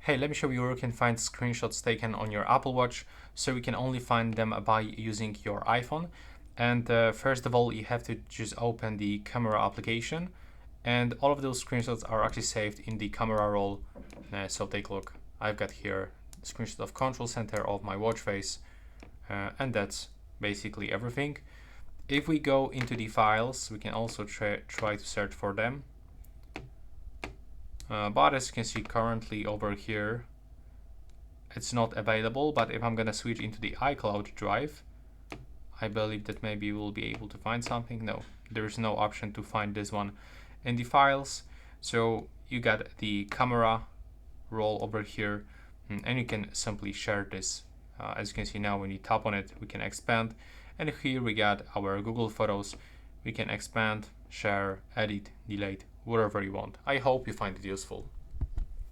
Hey, let me show you where you can find screenshots taken on your Apple Watch. So you can only find them by using your iPhone. And first of all, you have to just open the camera application. And all of those screenshots are actually saved in the camera roll. So take a look. I've got here a screenshot of control center of my watch face. And that's basically everything. If we go into the files, we can also try to search for them. But as you can see currently over here, it's not available. But if I'm gonna switch into the iCloud drive, I believe that maybe we'll be able to find something. No, there's no option to find this one in the files. So you got the camera roll over here, and you can simply share this. As you can see now, when you tap on it, we can expand. And here we got our Google Photos. We can expand, share, edit, delete, whatever you want. I hope you find it useful.